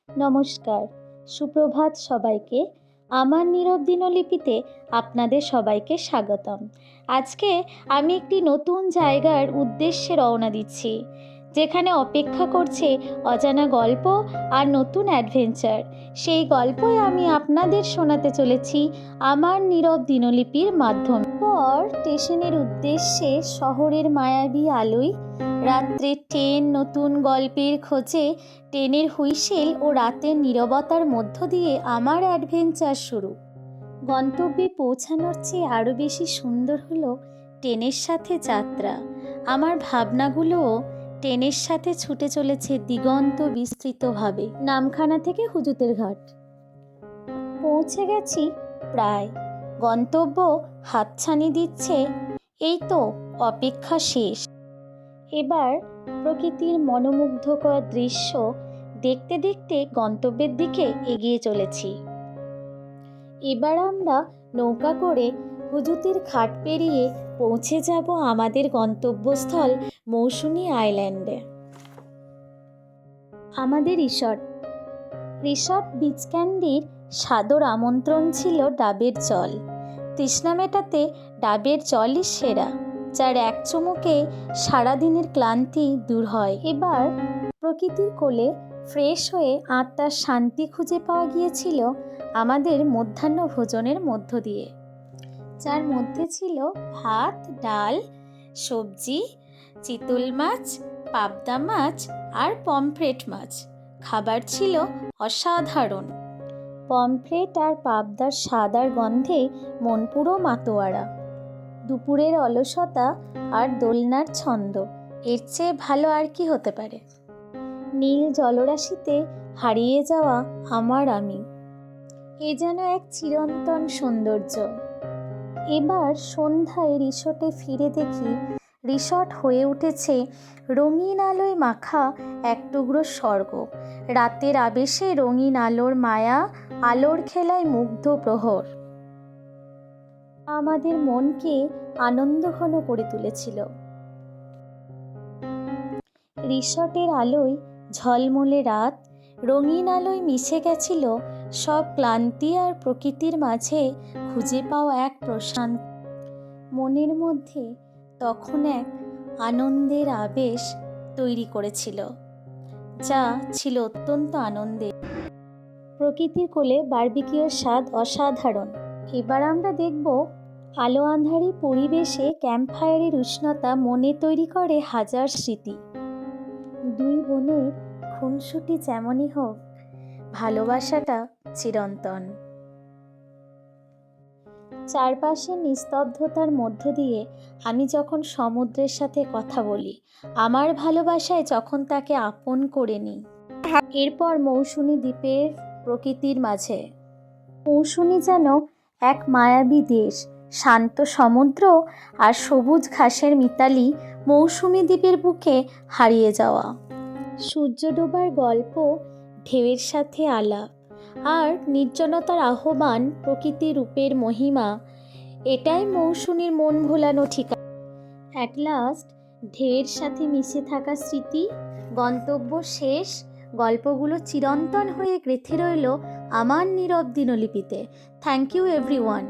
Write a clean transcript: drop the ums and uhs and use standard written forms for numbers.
নমস্কার, সুপ্রভাত সবাইকে। আমার নীরব দিনলিপিতে আপনাদের সবাইকে স্বাগতম। আজকে আমি একটি নতুন জায়গার উদ্দেশ্যে রওনা দিচ্ছি, যেখানে অপেক্ষা করছে অজানা গল্প আর নতুন অ্যাডভেঞ্চার। সেই গল্পই আমি আপনাদের শোনাতে চলেছি আমার নীরব দিনলিপির মাধ্যমে। পর স্টেশনের উদ্দেশ্যে শহরের মায়াবী আলোয়, রাত্রের ট্রেন, নতুন গল্পের খোঁজে, ট্রেনের হুইসেল ও রাতের নীরবতার মধ্য দিয়ে আমার অ্যাডভেঞ্চার শুরু। গন্তব্যে পৌঁছানোর চেয়ে আরও বেশি সুন্দর হলো ট্রেনের সাথে যাত্রা। আমার ভাবনাগুলোও ট্রেনের সাথে ছুটে চলেছে দিগন্ত বিস্তৃতভাবে। নামখানা থেকে হুজুতের ঘাট পৌঁছে গেছি প্রায়। গন্তব্য হাতছানি দিচ্ছে, এই তো অপেক্ষা শেষ। এবার প্রকৃতির মনোমুগ্ধকর দৃশ্য দেখতে দেখতে গন্তব্যের দিকে এগিয়ে চলেছি। এবার আমরা নৌকা করে হুজুতের ঘাট পেরিয়ে পৌঁছে যাব আমাদের গন্তব্যস্থল মৌসুমী আইল্যান্ডে। আমাদের রিসর্ট বিচ ক্যান্ডির সাদর আমন্ত্রণ ছিল ডাবের জল। তৃষ্ণা মেটাতে ডাবের জলই সেরা, যার এক চুমুকে সারাদিনের ক্লান্তি দূর হয়। এবার প্রকৃতির কোলে ফ্রেশ হয়ে আত্মার শান্তি খুঁজে পাওয়া গিয়েছিল আমাদের মধ্যাহ্ন ভোজনের মধ্য দিয়ে, যার মধ্যে ছিল ভাত, ডাল, সবজি, চিতল মাছ, পাবদা মাছ আর পমফ্রেট মাছ। খাবার ছিল অসাধারণ। পমফ্রেট আর পাবদার স্বাদ আর গন্ধে মন পুরো মাতোয়ারা। দুপুরের অলসতা আর দোলনার ছন্দ, এর চেয়ে ভালো আর কি হতে পারে। নীল জলরাশিতে হারিয়ে যাওয়া আমি, এ যেন এক চিরন্তন সৌন্দর্য। এবার সন্ধ্যায় রিসর্টে ফিরে দেখি রিসর্ট হয়ে উঠেছে রঙিন আলোয় মাখা এক টুকরো স্বর্গ। রাতের আবেশে রঙিন আলোর মায়া, আলোর খেলায় মুগ্ধ প্রহর আমাদের মনকে আনন্দঘন করে তুলেছিল। রিসর্টের আলোয় ঝলমলে রাত, রঙিন আলোয় মিশে গেছিল সব ক্লান্তি আর প্রকৃতির মাঝে খুঁজে পাওয়া এক প্রশান্তি। মনের মধ্যে তখন এক আনন্দের আবেশ তৈরি করেছিল, যা ছিল অত্যন্ত আনন্দের। প্রকৃতির কোলে বারবিকিউর স্বাদ অসাধারণ। এবার আমরা দেখব আলো আঁধারি পরিবেশে ক্যাম্পফায়ারের উষ্ণতা মনে তৈরি করে হাজার স্মৃতি। দুই বোনের খুনসুটি যেমনই হোক, ভালোবাসাটা চিরন্তন। চারপাশে নিস্তব্ধতার মধ্য দিয়ে আমি যখন সমুদ্রের সাথে কথা বলি, আমার ভালোবাসায় যখন তাকে আপন করে নিই। এরপর মৌসুমী দ্বীপের প্রকৃতির মাঝে। মৌসুমী যেন এক মায়াবী দেশ, শান্ত সমুদ্র আর সবুজ ঘাসের মিতালি মৌসুমী দ্বীপের বুকে হারিয়ে যাওয়া। সূর্য ডোবার গল্প, ঢেউয়ের সাথে আলাপ আর নির্জনতার আহ্বান, প্রকৃতি রূপের মহিমা, এটাই মৌসুমীর মন ভোলানো ঠিকানা। অ্যাট লাস্ট ঢেউয়ের সাথে মিশে থাকা স্মৃতি, গন্তব্য শেষ, গল্পগুলো চিরন্তন হয়ে গেঁথে রইল আমার নীরব দিনলিপিতে। Thank you everyone.